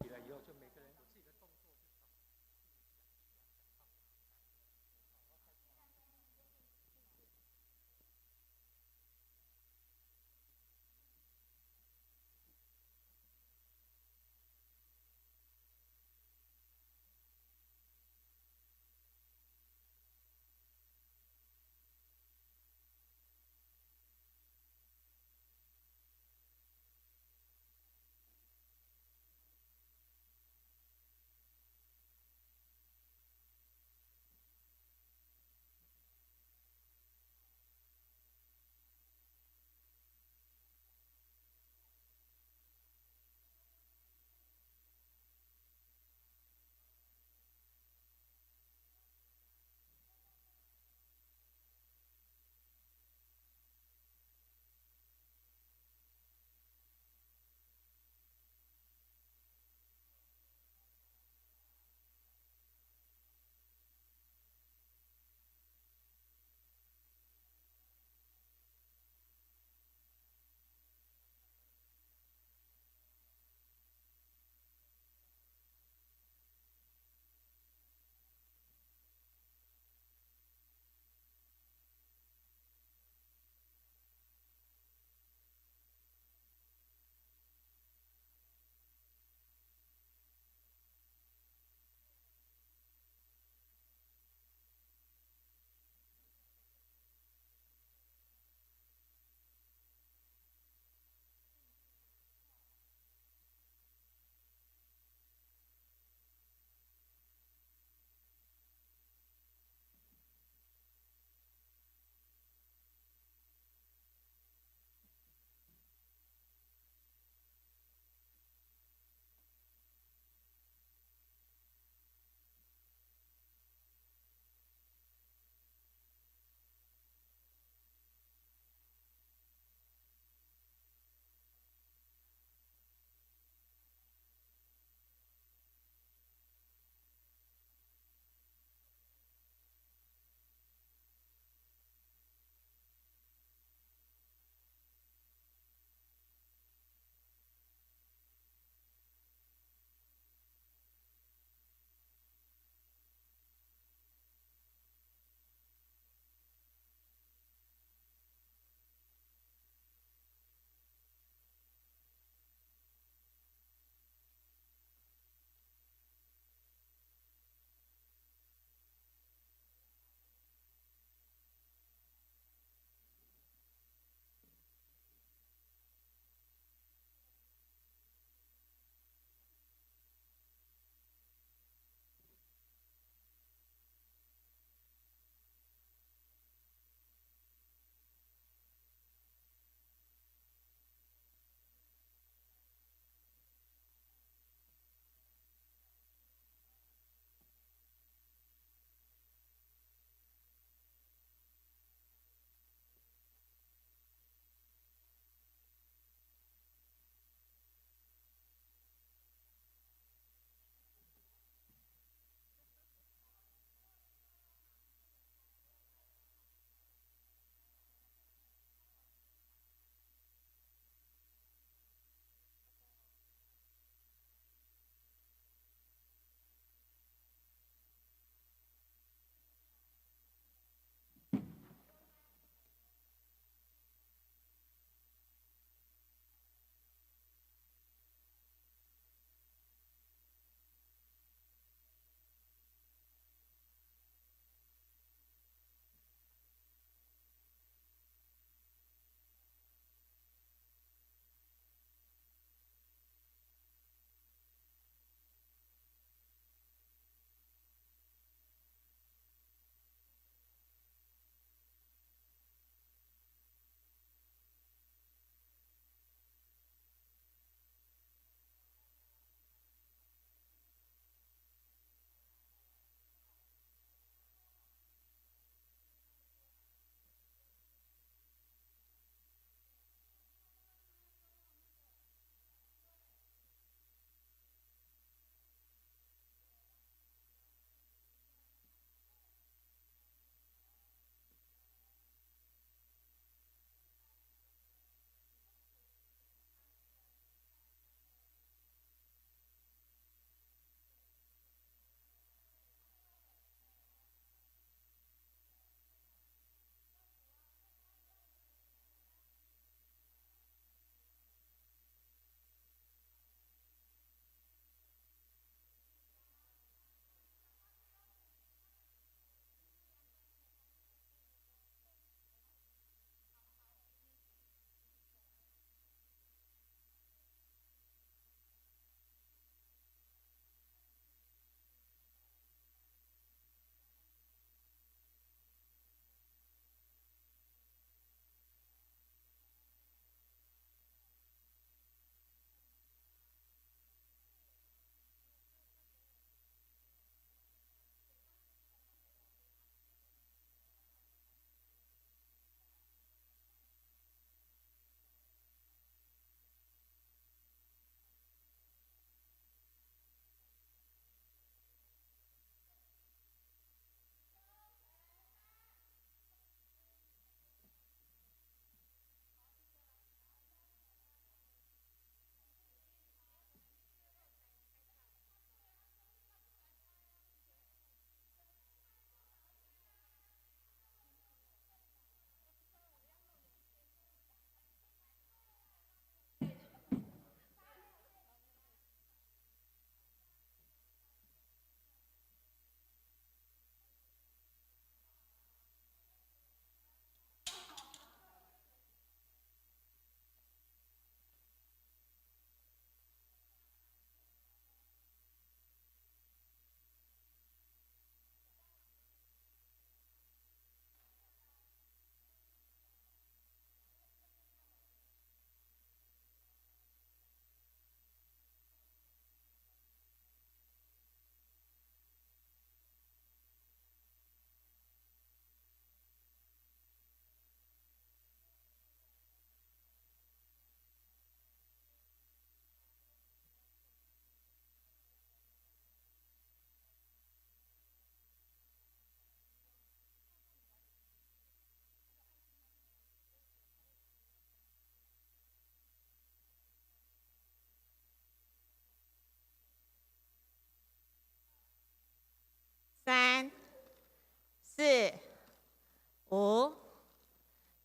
了以后就每个人我自己的动作。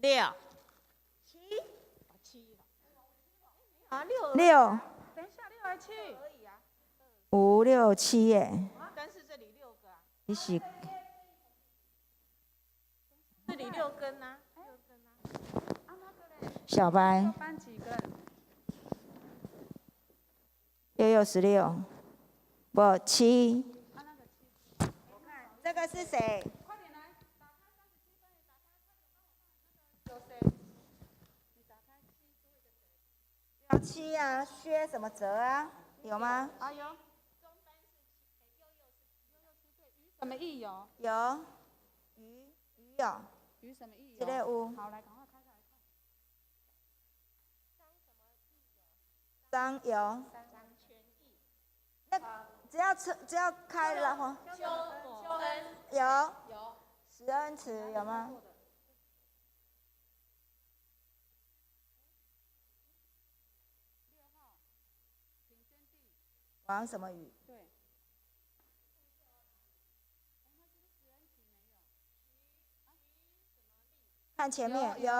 6、7、7啊6， 6、等一下6还7？可以啊。5、6、7耶，但是这里6个啊，你是这里6根啊，6根啊。啊那个嘞，小班班几个？ 6、16，不7。啊那个7，我看这个是谁？快点来，打开37分，打开，快点帮我看那个有谁？你打开7多一个谁？有7啊，薛什么哲啊？有吗？啊有。什么意有？有。鱼有。鱼什么意有？这个有。好，来赶快开下来看。张有。张全义。那只要开了哈。邱恩有。石恩慈有吗？王什么宇？对。看前面有。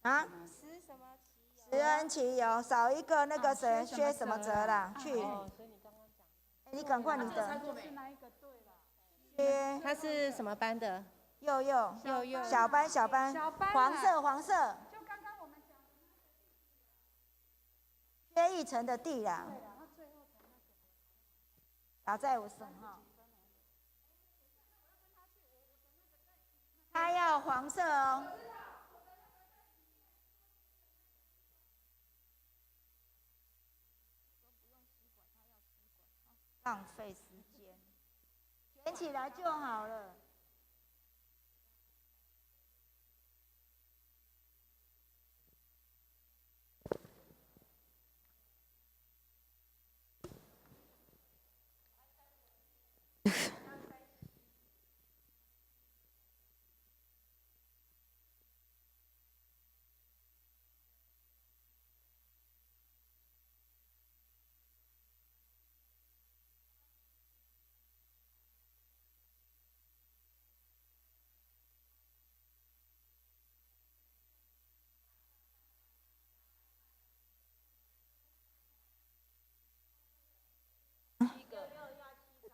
啊？石恩琪有，少一个那个谁，薛什么哲啦？去。你赶快你的。就是那一个对了。薛。他是什么班的？佑佑。佑佑。小班。黄色。就刚刚我们讲的。薛义成的弟啦。打在50号。他要黄色哦。浪费时间，卷起来就好了。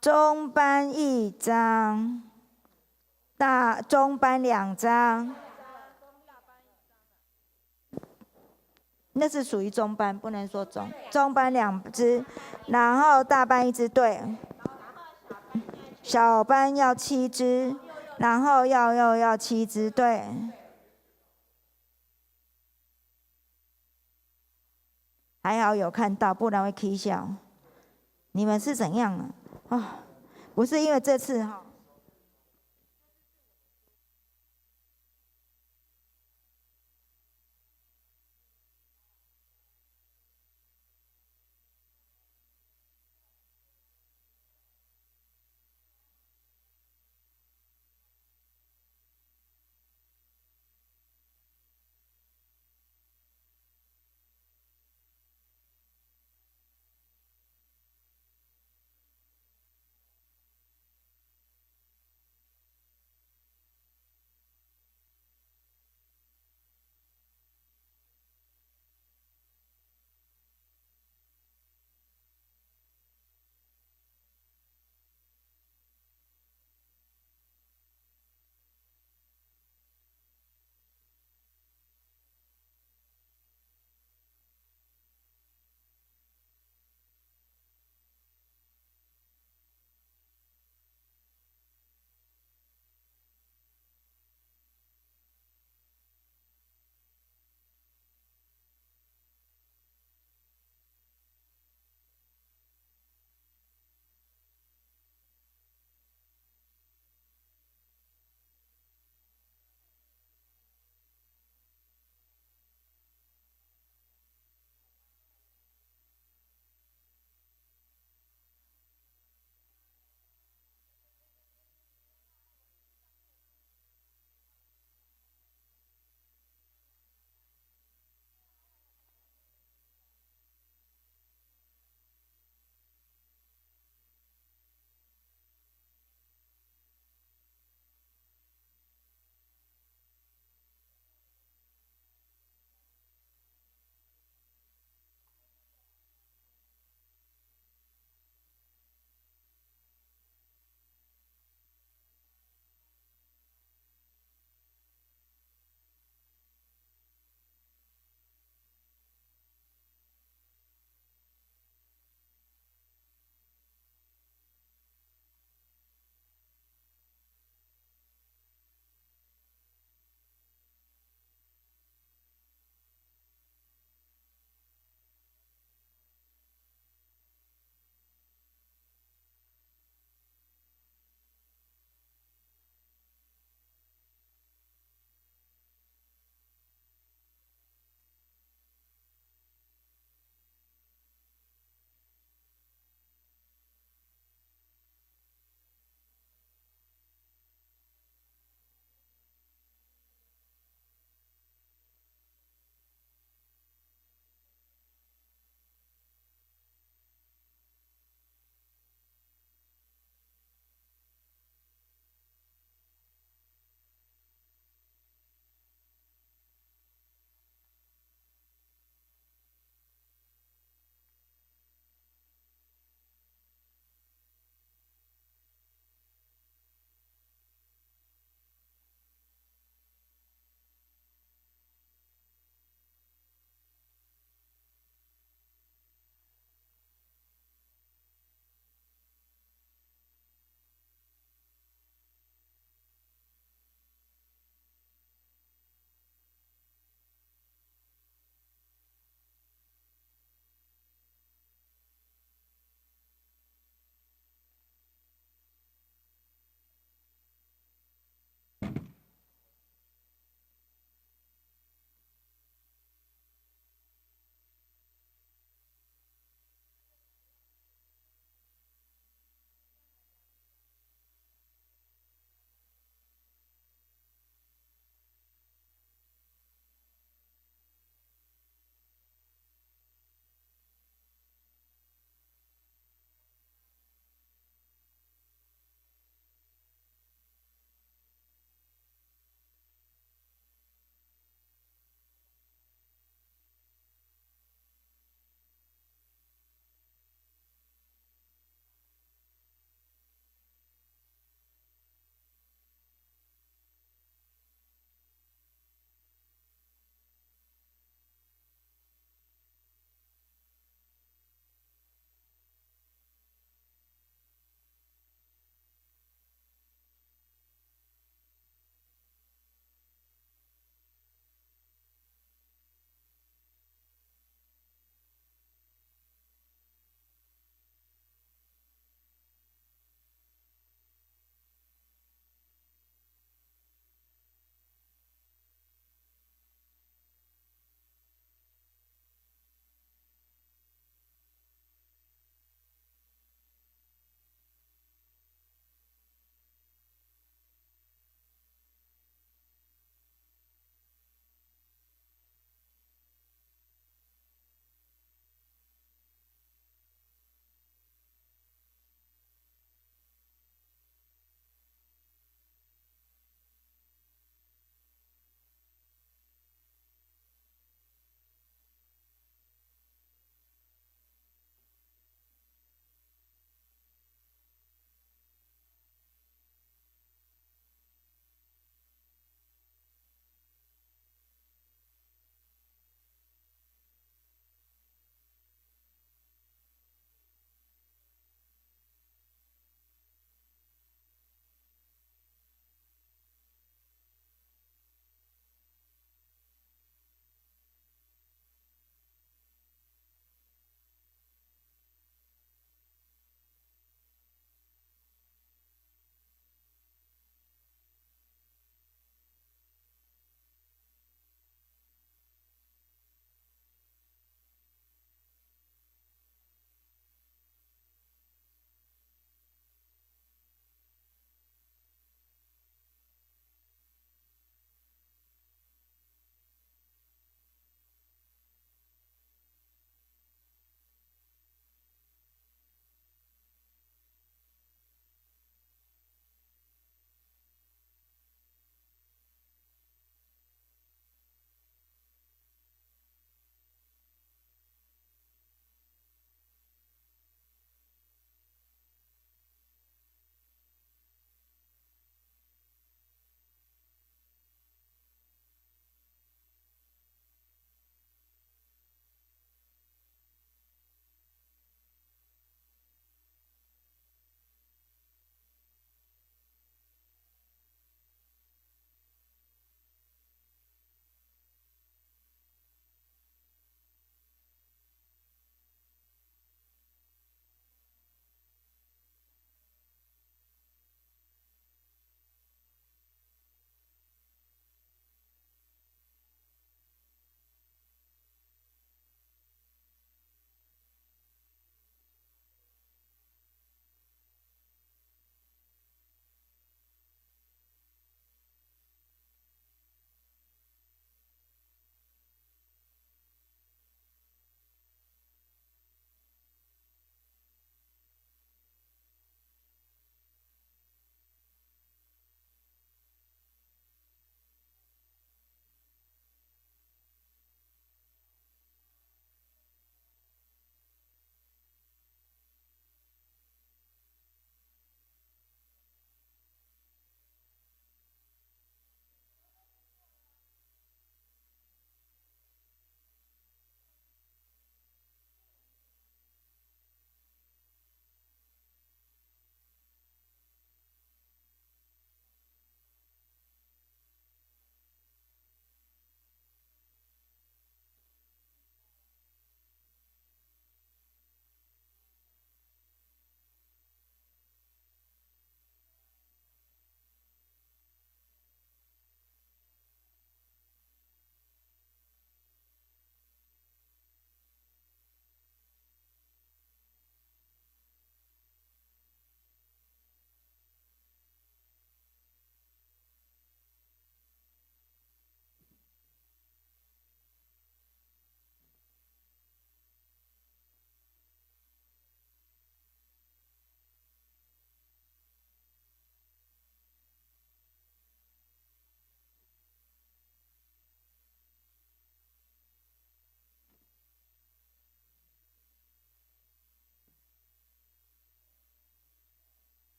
中班1张，中班2张，那是属于中班，不能说中班2只，然后大班1只，对，小班要7只，然后要7只，对。还好有看到，不然会起笑。你们是怎样啊？哦，不是因为这次哈。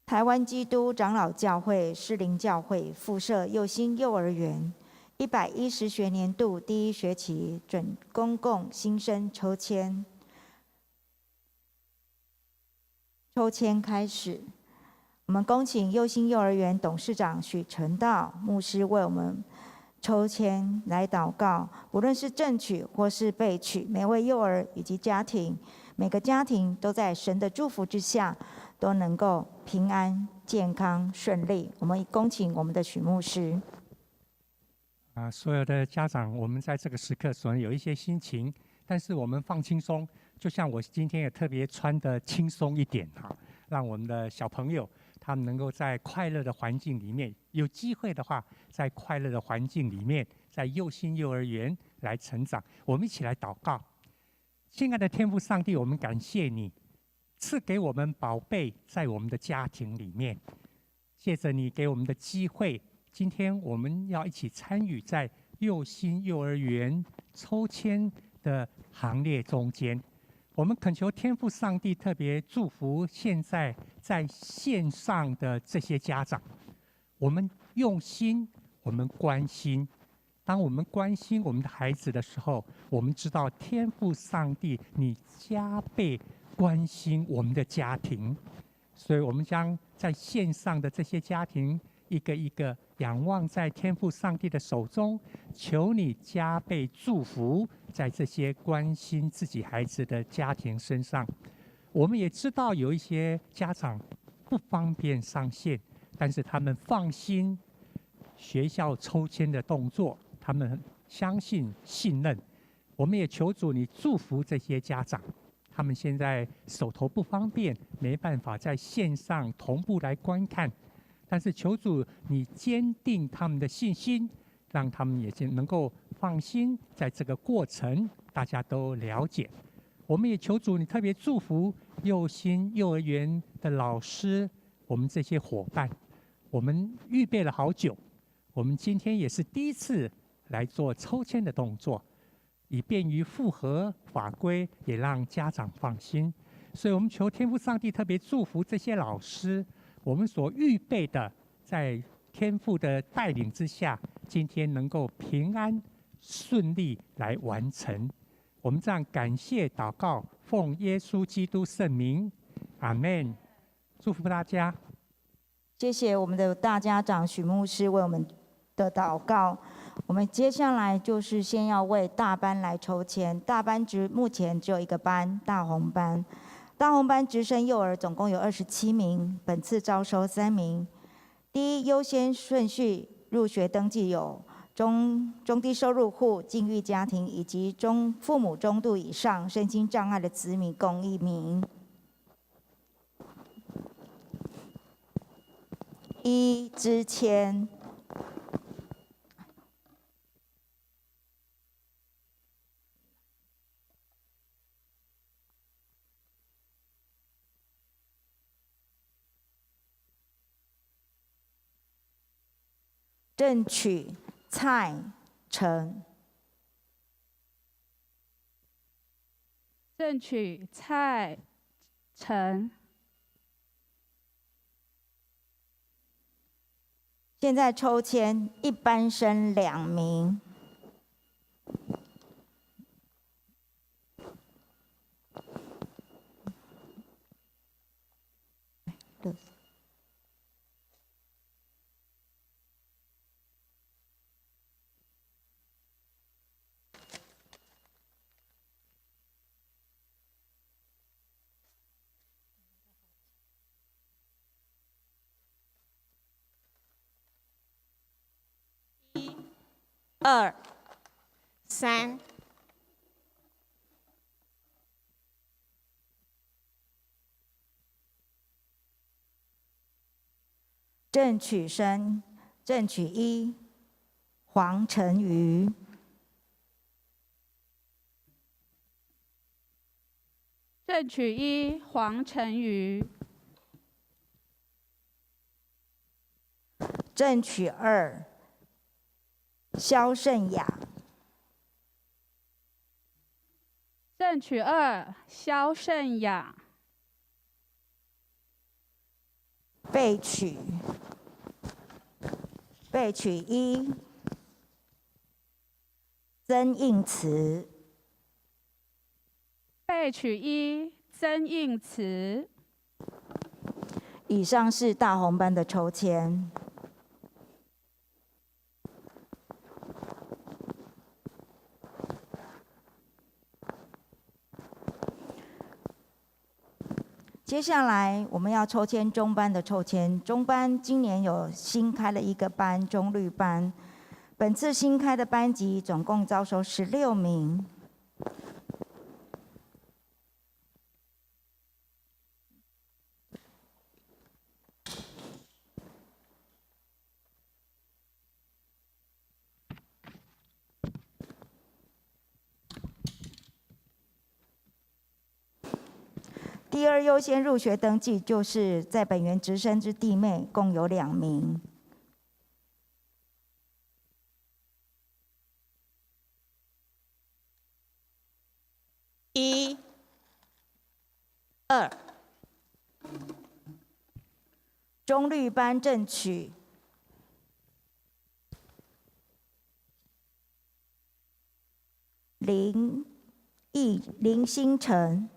台湾基督长老教会士林教会附设幼心幼儿园110学年度第1学期准公共新生抽签开始。我们恭请幼心幼儿园董事长许成道牧师为我们抽签来祷告，无论是正取或是备取，每位幼儿以及家庭，每个家庭都在神的祝福之下，都能够平安、健康、顺利。我们恭请我们的许牧师。所有的家长，我们在这个时刻可能有一些心情，但是我们放轻松。就像我今天也特别穿得轻松一点哈，让我们的小朋友他们能够在快乐的环境里面，有机会的话，在快乐的环境里面，在幼心幼儿园来成长。我们一起来祷告。亲爱的天父上帝，我们感谢你赐给我们宝贝在我们的家庭里面，谢着你给我们的机会，今天我们要一起参与在幼心幼儿园抽签的行列中间。我们恳求天父上帝特别祝福现在在线上的这些家长，我们用心，我们关心。当我们关心我们的孩子的时候，我们知道天父上帝你加倍关心我们的家庭，所以我们将在线上的这些家庭一个一个仰望在天父上帝的手中，求你加倍祝福在这些关心自己孩子的家庭身上。我们也知道有一些家长不方便上线，但是他们放心学校抽签的动作，他们相信信任。我们也求主你祝福这些家长，他们现在手头不方便，没办法在线上同步来观看，但是求主你坚定他们的信心，让他们也能够放心，在这个过程大家都了解。我们也求主你特别祝福幼心幼儿园的老师，我们这些伙伴，我们预备了好久，我们今天也是第一次来做抽签的动作，以便于符合法规，也让家长放心。所以我们求天父上帝特别祝福这些老师，我们所预备的，在天父的带领之下，今天能够平安顺利来完成。我们这样感谢祷告，奉耶稣基督圣名，阿们。祝福大家。谢谢我们的大家长许牧师为我们的祷告。我们接下来就是先要为大班来抽签，大班目前只有一个班，大红班。大红班直升幼儿总共有27名，本次招收3名。第一优先顺序入学登记有中低收入户、境遇家庭以及父母中度以上身心障碍的子女共1名。一支签。正取蔡成，正取蔡成。现在抽签，一般生2名。2、3。正取生，正取1，黄成瑜。正取1，黄成瑜。正取2，肖胜雅。正取2，肖胜雅。备取一，曾应慈。备取一，曾应慈。以上是大红班的抽签。接下来我们要抽签中班的抽签。中班今年有新开了一个班，中律班。本次新开的班级总共招收16名。第二优先入学登记就是在本园直升之弟妹，共有2名。1、2、中律班正取林星辰。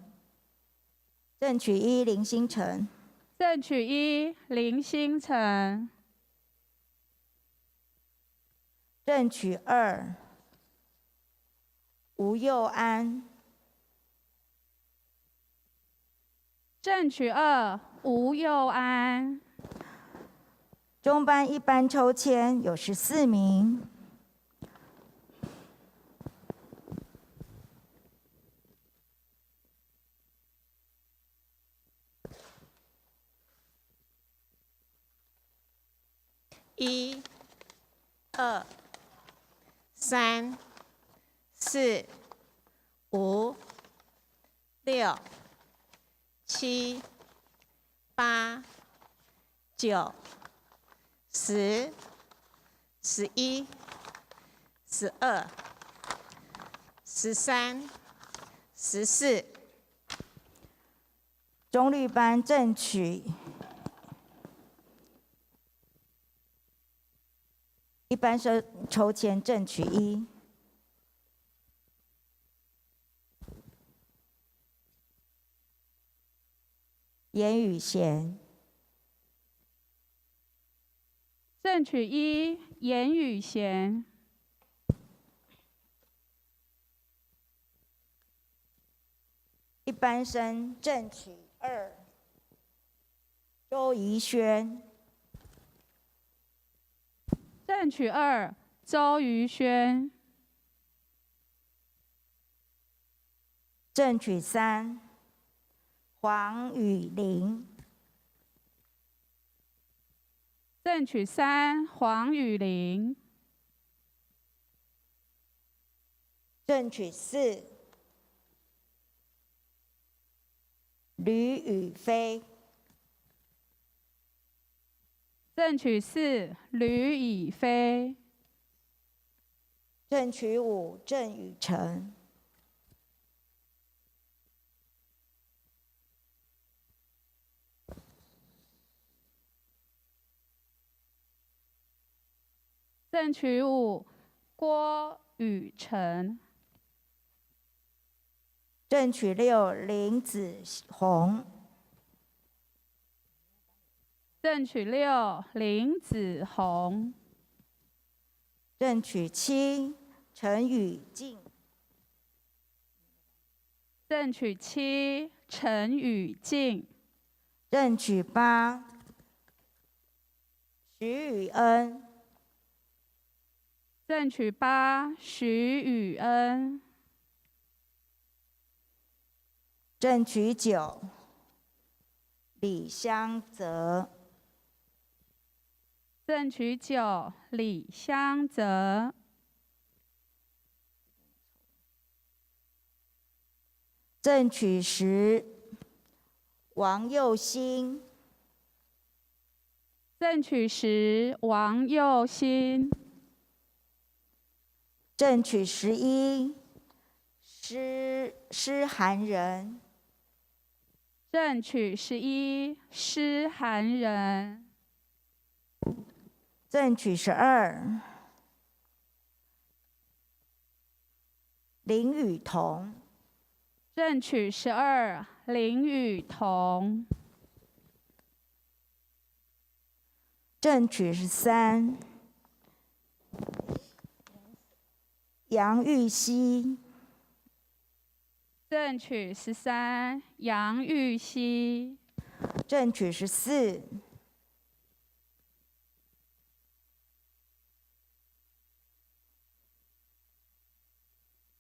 正取一林星辰，正取一林星辰。正取2吴佑安，正取2吴佑安。中班一班抽签有14名。1、2、3、4、5、6、7、8、9、10、11、12、13、14。中律班正取一般抽签正取1。严宇贤，正取1严宇贤。一般生正取2周怡轩，正取2周瑜轩。正取3黄雨玲，正取3黄雨玲。正取4吕宇飞，正取4吕以飞。正取5郑雨辰。正取5郭雨辰。正取6林子宏，正取6林子宏。正取7陈宇静，正取7陈宇静。正取8徐宇恩，正取8徐宇恩。正取9李香泽，正取9李香泽。正取10王佑兴，正取10王佑兴。正取11施涵仁，正取11，施涵仁。正取12，林雨桐。正取12，林雨桐。正取13，杨玉溪。正取13，杨玉溪。正取14，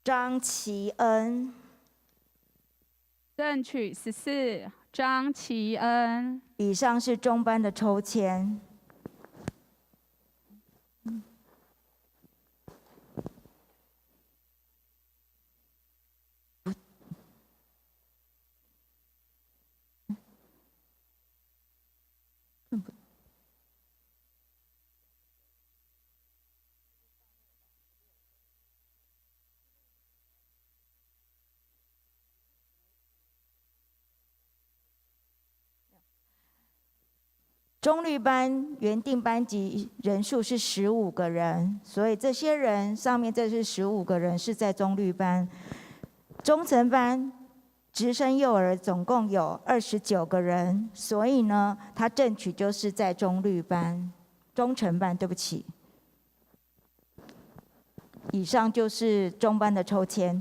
张其恩。正取14，张其恩。以上是中班的抽签。中律班原定班级人数是15个人，所以这些人上面这是15个人是在中律班。中层班直升幼儿总共有29个人，所以呢，他正取就是在中律班、中层班，对不起。以上就是中班的抽签。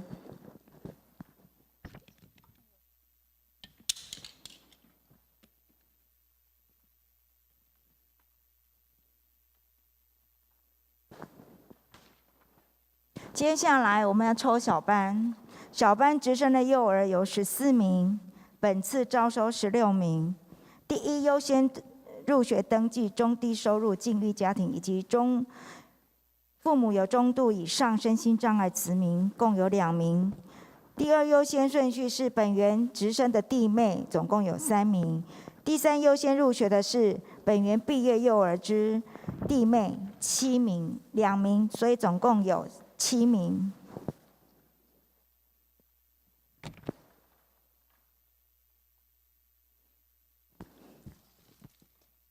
接下来我们要抽小班，小班直升的幼儿有14名，本次招收16名。第一优先入学登记中低收入境遇家庭以及父母有中度以上身心障碍子民，共有2名。第二优先顺序是本园直升的弟妹，总共有3名。第三优先入学的是本园毕业幼儿之弟妹7名，2名，所以总共有7名。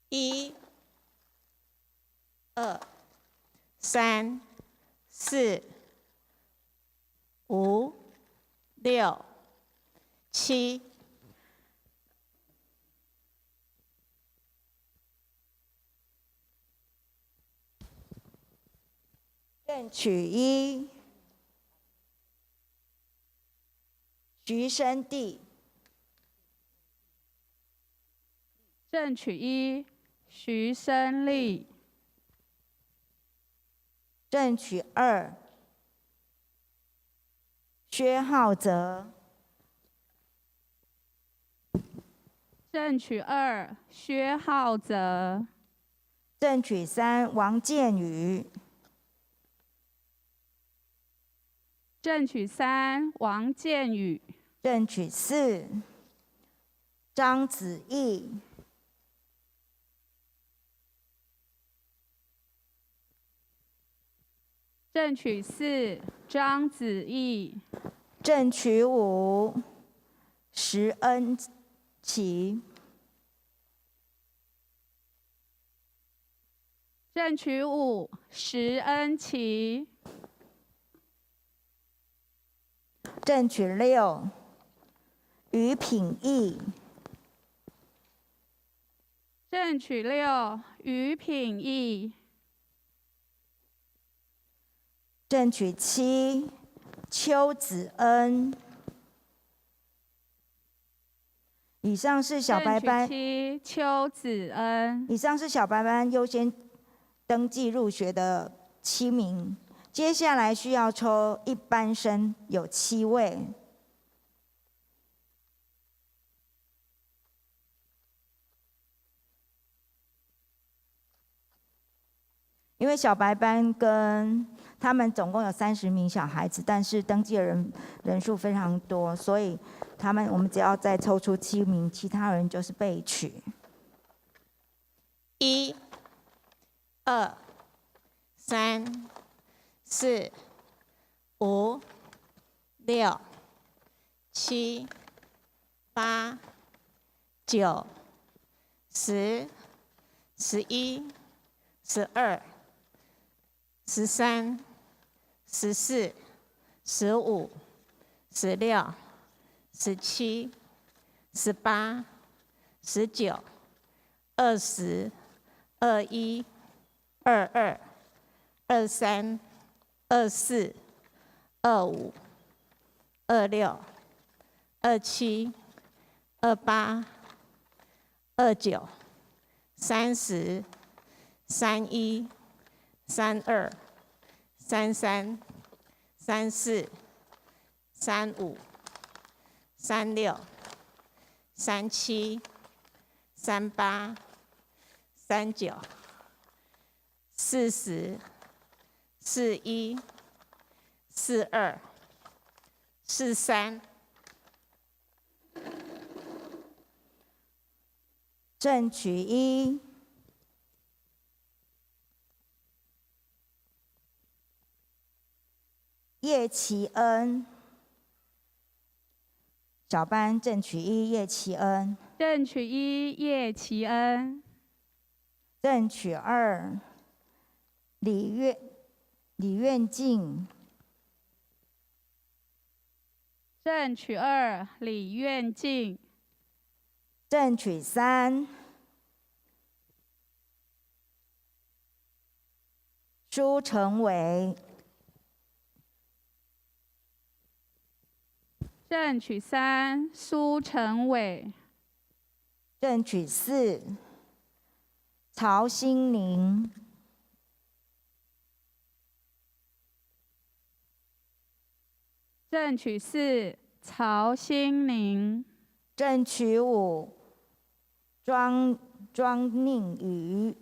1、2、3、4、5、6、7。正取1，徐生娣。正取1，徐生利。正取2，薛浩泽。正取2，薛浩泽。正取3，王建宇。正取3，王建宇。正取4，张子毅。正取4，张子毅。正取5，石恩琪。正取5，石恩琪。正取6，于品义。正取6，于品义。正取7，邱子恩。以上是小白班。正取7，邱子恩。以上是小白班优先登记入学的7名。接下来需要抽一班生，有7位。因为小白班跟他们总共有30名小孩子，但是登记的人数非常多，所以我们只要再抽出7名，其他人就是备取。1、2、3、4、5、6、7、8、9、10、11、12、13、14、15、16、17、18、19、20、21、22、23、24、25、26、27、28、29、30、31、32、33、34、35、36、37、38、39、40、41、42、43。正取1，叶奇恩。小班正取1，叶奇恩。正取1，叶奇恩。正取2，李愿静。正取2，李愿静。正取3，苏成伟。正取3，苏成伟。正取4，曹心宁。正取4，曹心宁。正取5，庄宁宇。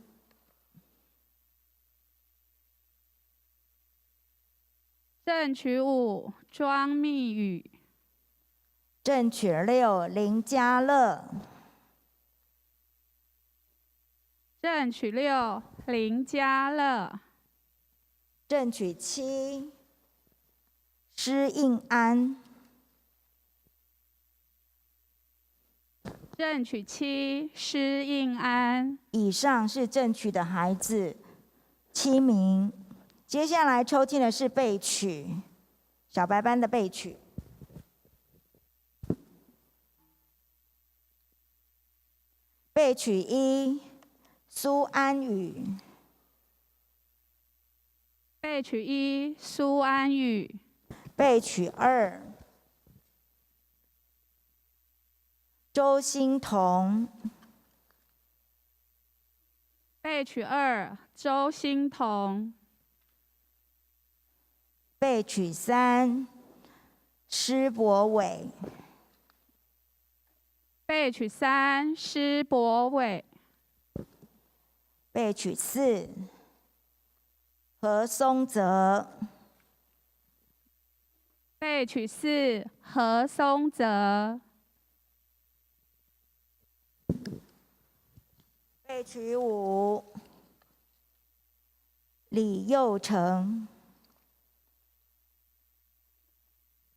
正取5，庄密宇。正取6，林家乐。正取6，林家乐。正取7，施应安。正取7，施应安。以上是正取的孩子7名。接下来抽签的是备取，小白班的备取。备取1，苏安宇。备取1，苏安宇。备取2，周欣彤。备取2，周欣彤。备取3，施博伟。备取3，施博伟。备取4，何松泽。备取4，何松泽。备取5，李佑成。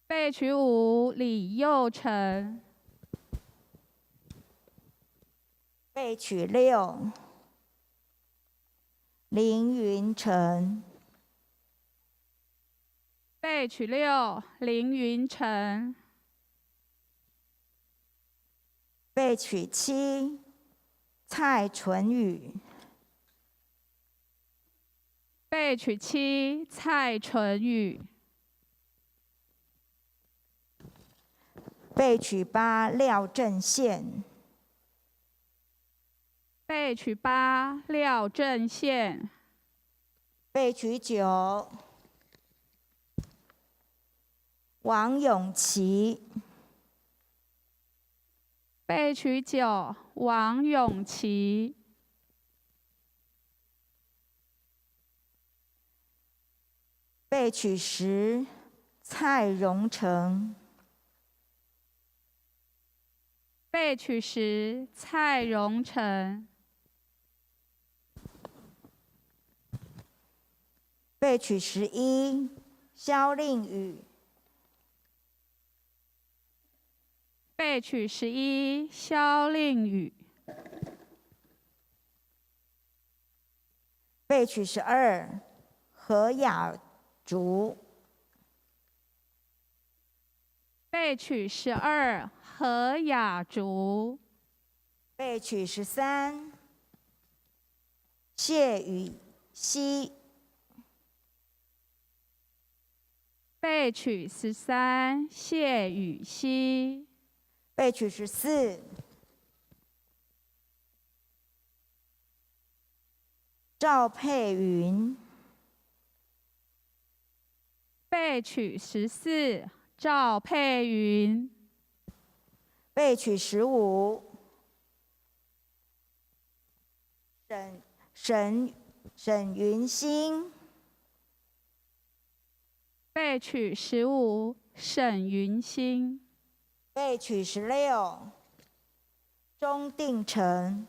备取5，李佑成。备取6，林云成。备取6，林云成。备取7，蔡纯宇。备取7，蔡纯宇。备取8，廖正宪。备取8，廖正宪。备取9，王永琪。备取9，王永琪。备取10，蔡荣成。备取10，蔡荣成。备取11，萧令宇。备取11，萧令宇。备取12，何雅竹。备取12，何雅竹。备取13，谢雨熙。备取13，谢雨熙。备取14，赵佩云。备取14，赵佩云。备取15，沈云欣。备取15，沈云欣。备取16，钟定成。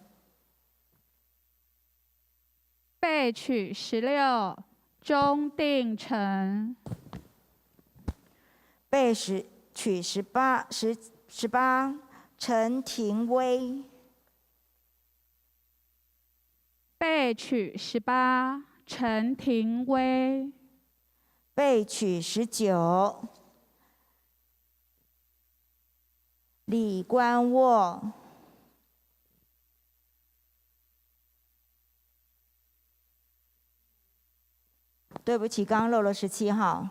备取16，钟定成。备取18，陈廷威。备取18，陈廷威。备取19，李关沃。对不起，刚刚漏了17号。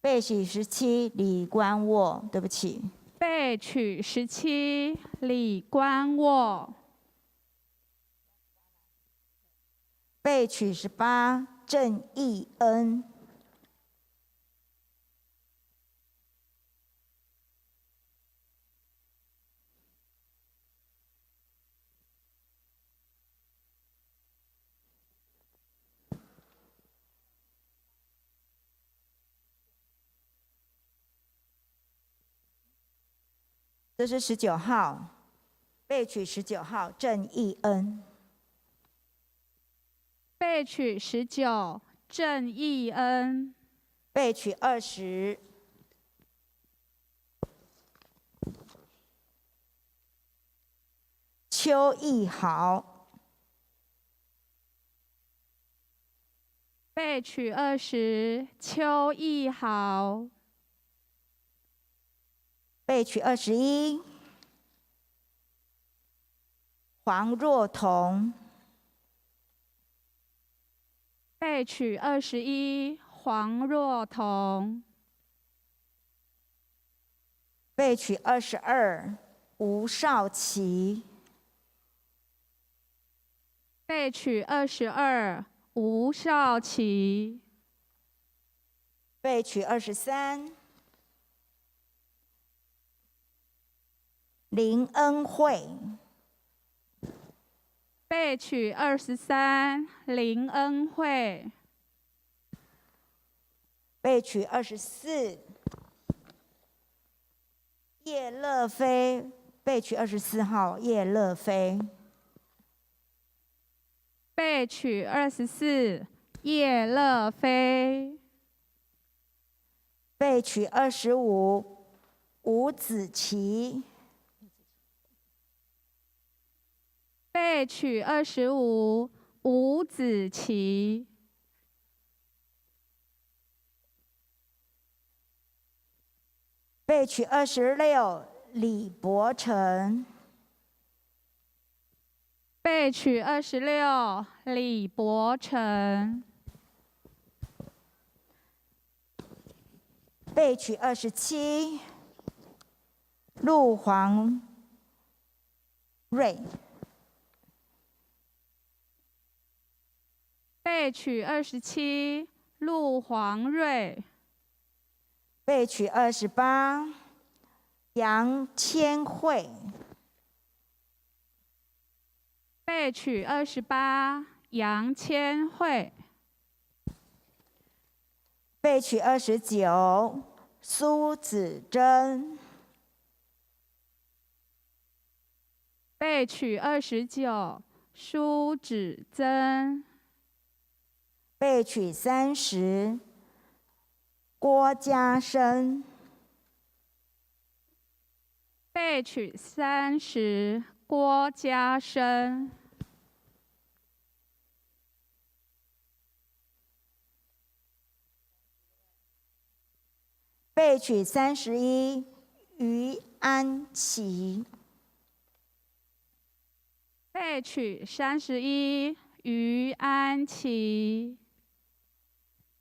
备取17，李关沃。对不起。备取17，李关沃。备取18，郑义恩。这是19号，备取19号，郑义恩。备取19，郑义恩。备取20，邱义豪。备取20，邱义豪。备取21，黄若彤。备取21，黄若彤。备取22，吴少奇。备取22，吴少奇。备取23，林恩惠。备取23，林恩惠。备取24，叶乐飞。备取24号，叶乐飞。备取24，叶乐飞。备取25，吴子琪。备取25，吴子琪。备取26，李伯成。备取26，李伯成。备取27，陆黄瑞。备取27，陆黄瑞。备取28，杨千惠。备取28，杨千惠。备取29，苏子珍。备取29，苏芷珍。备取30，郭家生。备取30，郭家生。备取31，于安琪。备取31，于安琪。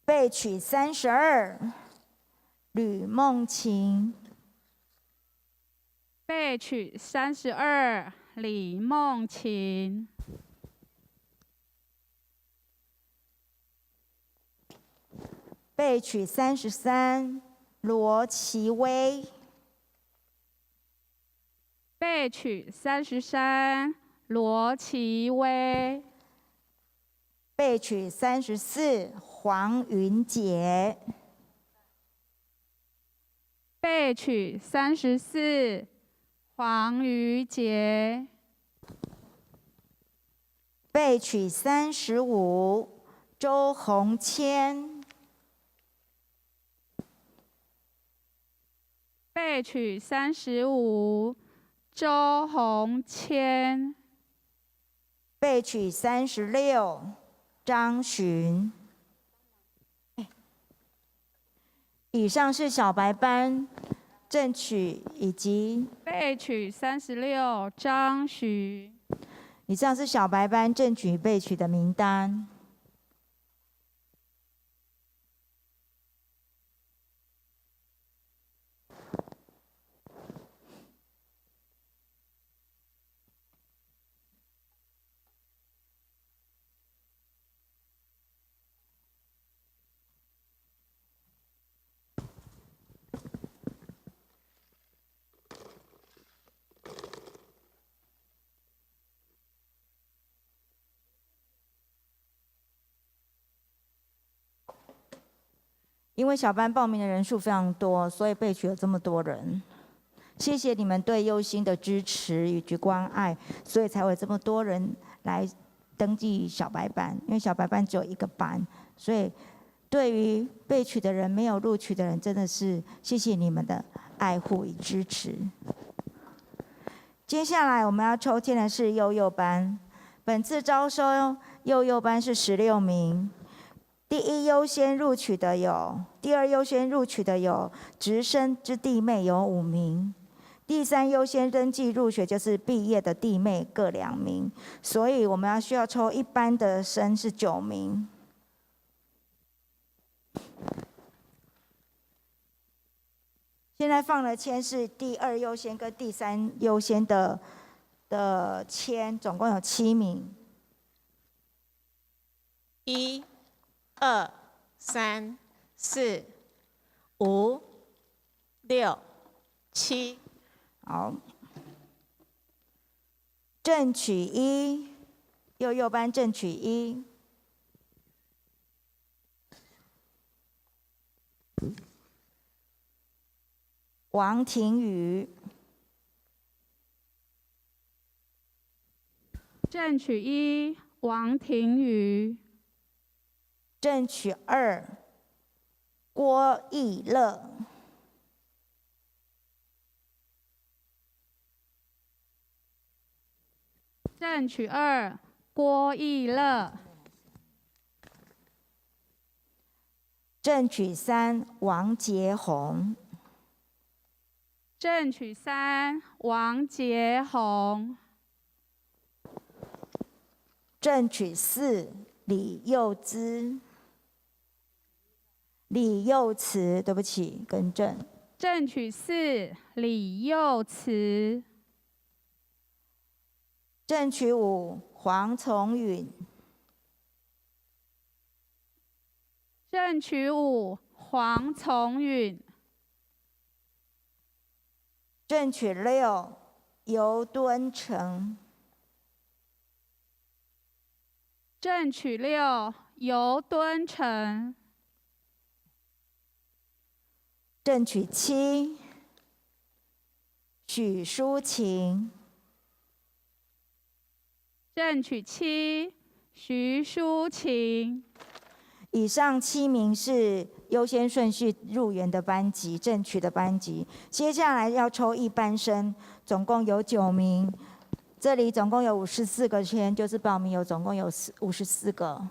备取32，吕梦晴。备取32，李梦晴。备取33，罗其威。备取33，罗其威。备取34，黄云杰。备取34，黄瑜杰。备取35，周鸿谦。备取35，周鸿谦。备取36，张巡。以上是小白班正取以及备取36，张巡。以上是小白班正取备取的名单。因为小班报名的人数非常多，所以备取了这么多人。谢谢你们对忧心的支持以及关爱，所以才会有这么多人来登记小白班。因为小白班只有1个班，所以对于备取的人、没有录取的人，真的是谢谢你们的爱护与支持。接下来我们要抽签的是幼幼班，本次招收幼幼班是16名。第1优先录取的有，第2优先录取的有直升之弟妹有5名，第3优先登记入学就是毕业的弟妹各2名，所以我们需要抽一般的生是9名。现在放的签是第2优先跟第3优先的签，总共有7名。1、2、3、4、5、6、7。好，正取1，幼幼班正取1。王庭宇。正取1，王庭宇。正取2，郭义乐。正取2，郭义乐。正取3，王杰宏。正取3，王杰宏。正取4，李幼姿。李幼慈，对不起，更正。正取4，李幼慈。正取5，黄从允。正取5，黄从允。正取6，尤敦成。正取6，尤敦成。正取7，许淑琴。正取7，徐淑琴。以上7名是优先顺序入园的班级，正取的班级。接下来要抽一班生，总共有9名。这里总共有54个签，就是报名有总共有54个，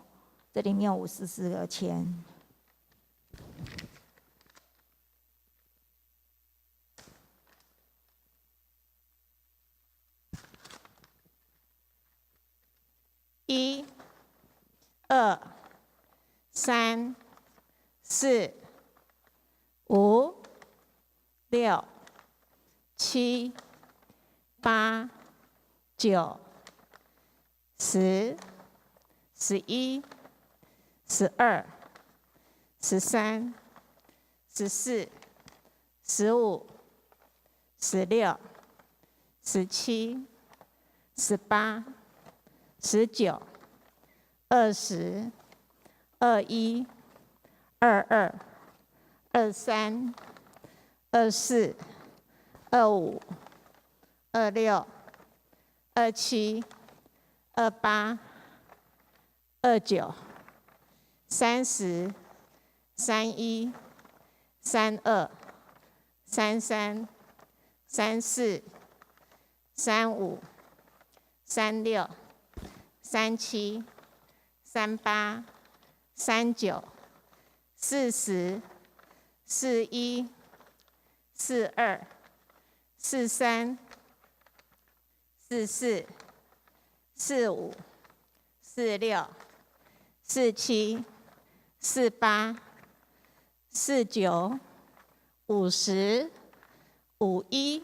这里面有54个签。1、2、3、4、5、6、7、8、9、10、11、12、13、14、15、16、17、18、19、20、21、22、23、24、25、26、27、28、29、30、31、32、33、34、35、36、37、38、39、40、41、42、43、44、45、46、47、48、49、50、51、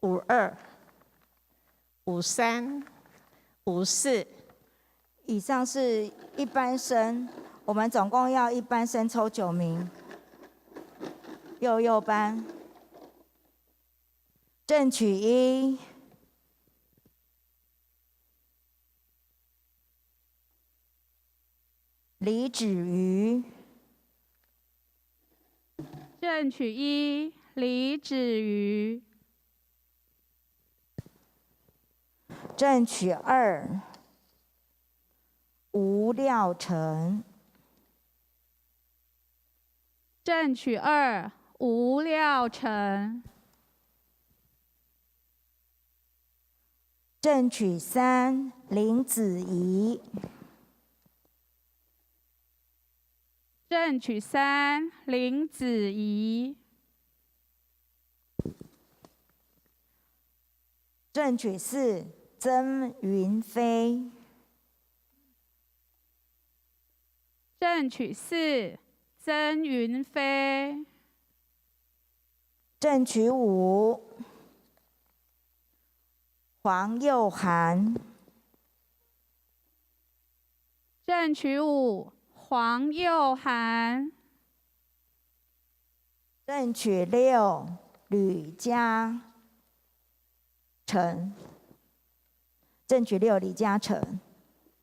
52、53、54。以上是一班生，我们总共要一班生抽9名。幼班，正取1，李芷瑜，正取1，李芷瑜。正取2，吴廖成，正取2，吴廖成。正取3，林子怡，正取3，林子怡。正取4，曾云飞，正取4，曾云飞。正取5，黄佑涵，正取5，黄佑涵。正取6，吕嘉诚，正取6，李嘉诚。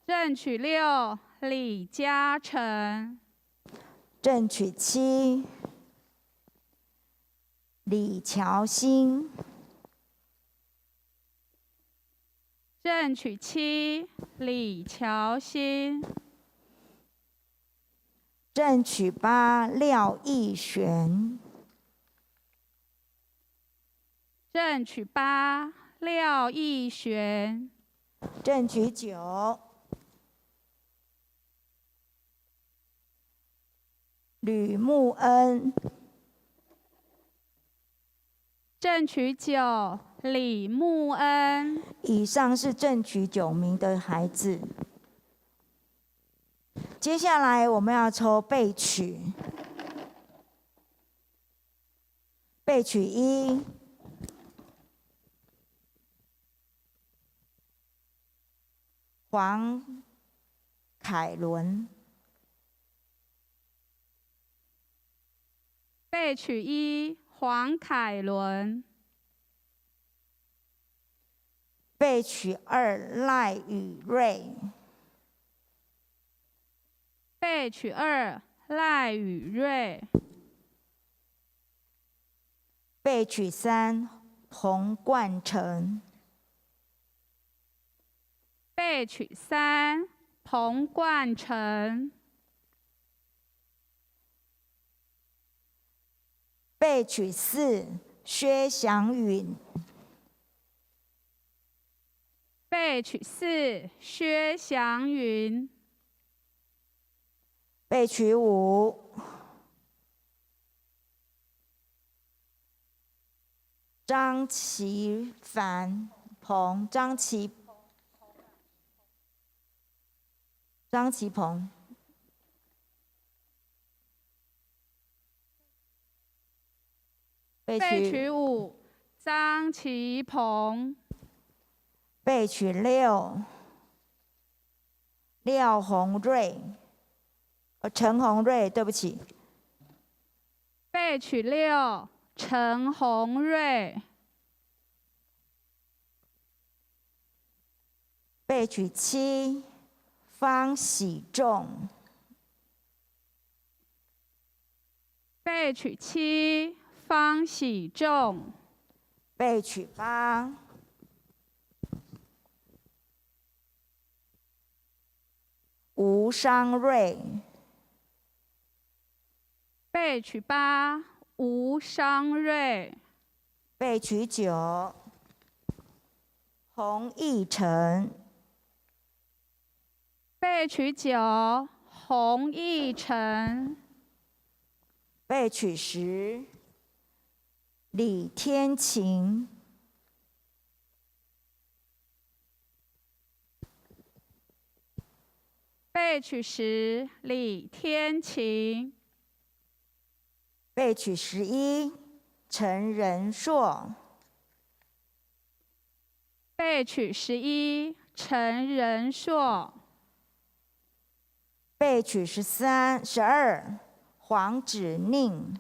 正取6，李嘉诚。正取7，李乔欣，正取7，李乔欣。正取8，廖义璇，正取8，廖义璇。正取9，吕慕恩，正取9，李慕恩。以上是正取9名的孩子。接下来我们要抽备取，备取1，黄凯伦，备取1，黄凯伦。备取2，赖宇瑞，备取2，赖宇瑞。备取3，洪冠成，备取3，彭冠成。备取4，薛祥允。备取4，薛祥云。备取5，张其凡鹏，张其鹏。备取5，张其鹏。备取6，廖宏瑞，陈宏瑞，对不起。备取6，陈宏瑞。备取7，方喜仲。备取7，方喜仲。备取8，吴商瑞。备取8，吴商瑞。备取9，洪义成。备取9，洪义成。备取10，李天晴。备取10，李天晴。备取11，陈仁硕。备取11，陈仁硕。备取12，黄芷宁。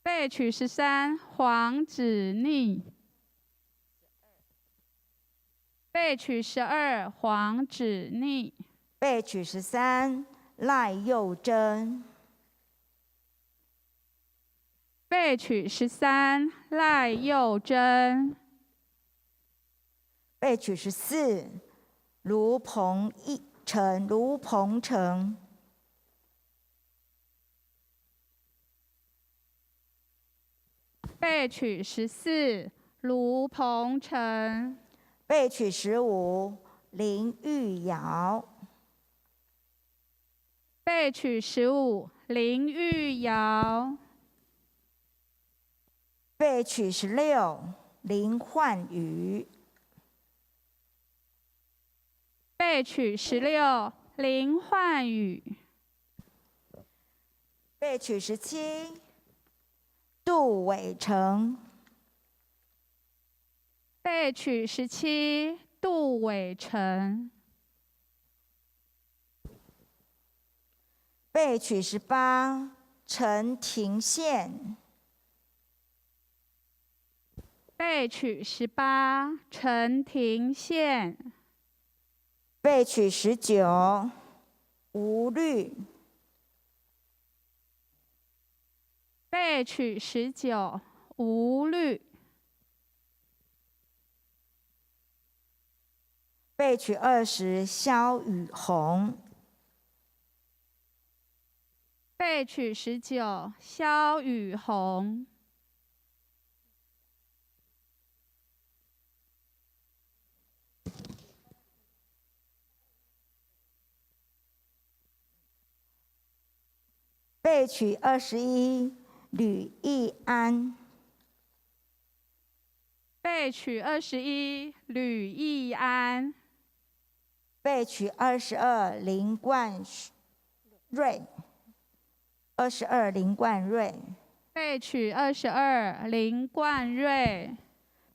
备取13，黄芷宁。备取12，黄芷宁。备取13，赖佑珍。备取13，赖佑珍。备取14，卢鹏程。备取14，卢鹏程。备取15，林玉瑶。备取15，林玉瑶。备取16，林焕宇。备取16，林焕宇。备取17，杜伟成。备取17，杜伟成。备取18，陈庭宪。备取18，陈庭宪。备取19，吴律。备取19，吴律。备取20，萧雨虹。备取19，萧雨虹。备取21，吕义安。备取21，吕义安。备取22，林冠瑞。22，林冠瑞。备取22，林冠瑞。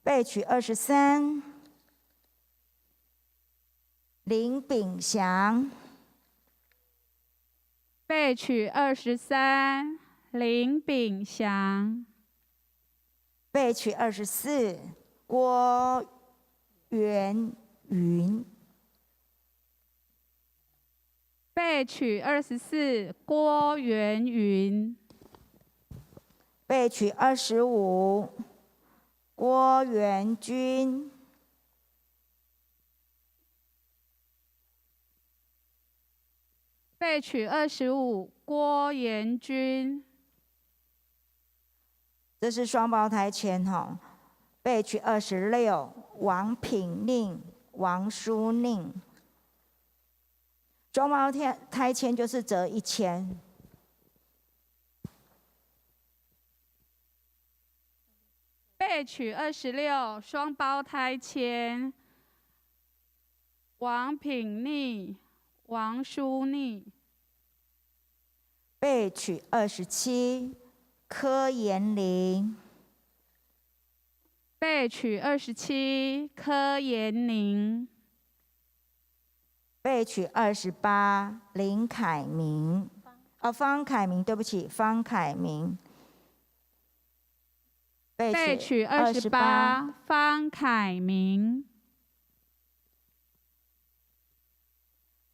备取23，林炳祥。备取23，林炳祥。备取24，郭元云。备取24，郭元云。备取25，郭元军。备取25郭延君，这是双胞胎签哈。备取26王品宁、王淑宁。双胞胎签就是折1000。备取26双胞胎签，王品逆、王淑逆。备取27柯延龄。备取27柯延宁。备取28林凯明。方凯明，对不起，方凯明。备取28方凯明。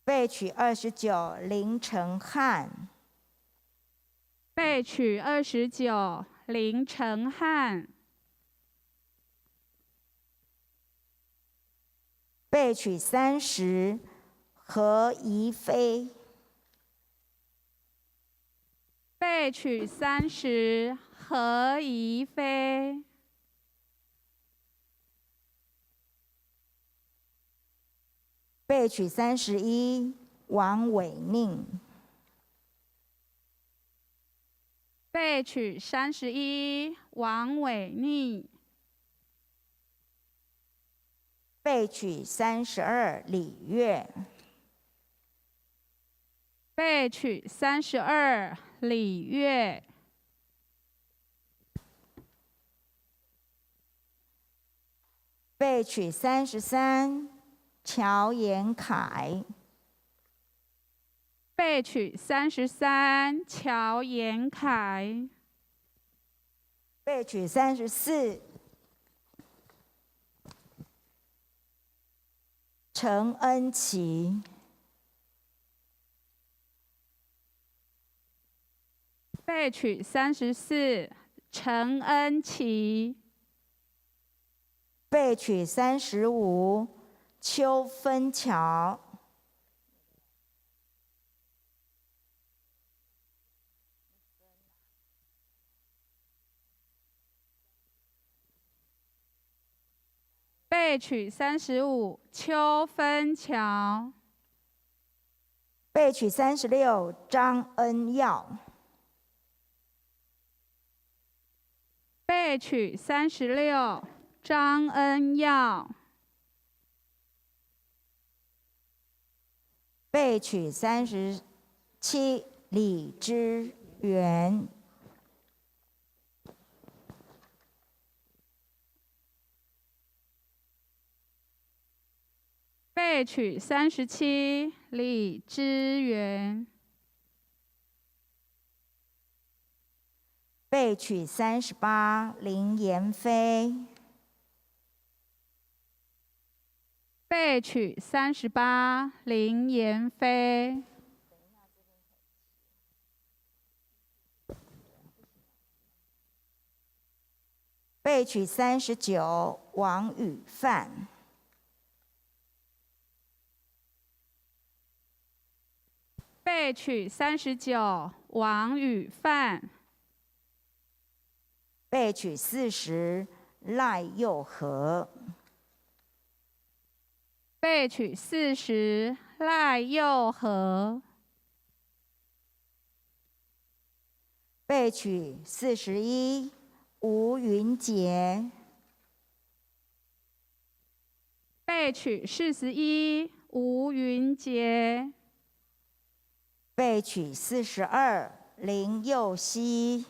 备取29林承汉。备取29林承汉。备取30何怡飞。备取30何怡飞。备取31王伟宁。备取31王伟逆。备取32李月。备取32李月。备取33乔延凯。备取33乔延凯。备取34陈恩琪。备取34陈恩琪。备取35邱芬乔。备取35邱芬乔。备取36张恩耀。备取36张恩耀。备取37李之源。备取37李之源。备取38林妍飞。备取38林妍飞。备取39王宇范。备取39王宇范。备取40赖佑和。备取40赖佑和。备取41吴云杰。备取41吴云杰。备取42林佑熙。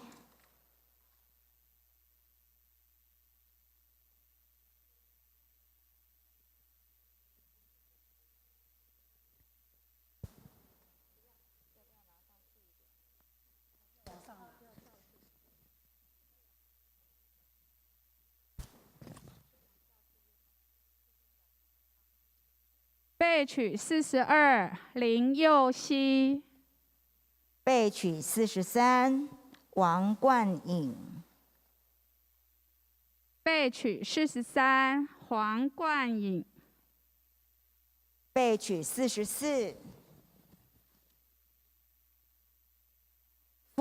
备取42林佑熙。备取43王冠颖。备取43黄冠颖。备取44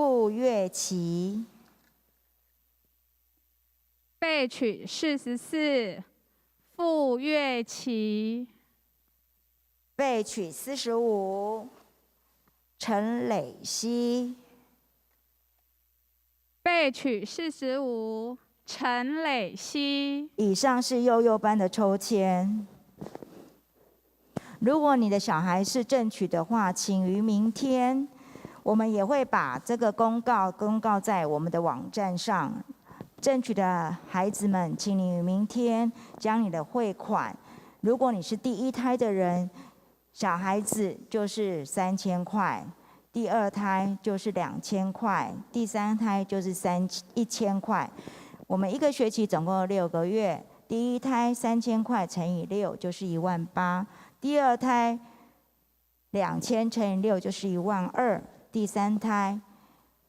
傅月琪，备取44，傅月琪。备取45，陈磊希。备取45，陈磊希。以上是幼幼班的抽签。如果你的小孩是正取的话，请于明天，我们也会把这个公告在我们的网站上。正取的孩子们，请你于明天将你的汇款。如果你是第一胎的人，小孩子就是3000块，第二胎就是2000块，第三胎就是1000块。我们一个学期总共有6个月，第一胎3000块乘以6就是18000，第二胎2000乘以6就是12000，第三胎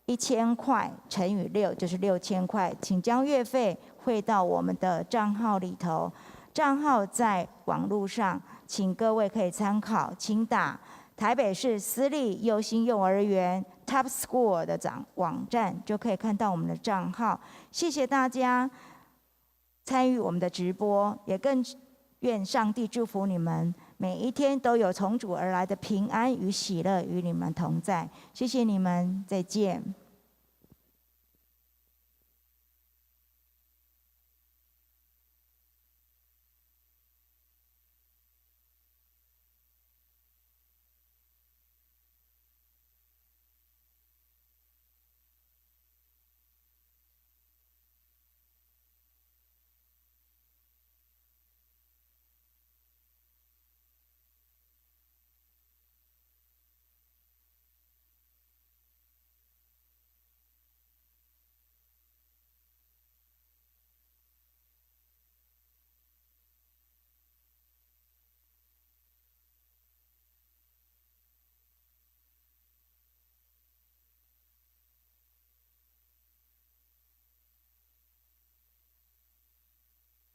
1000块乘以6就是6000块。请将月费汇到我们的账号里头，账号在网络上，请各位可以参考，请打台北市私立幼心幼儿园 Top School 的网站，就可以看到我们的账号。谢谢大家参与我们的直播，也更愿上帝祝福你们，每一天都有从主而来的平安与喜乐与你们同在。谢谢你们，再见。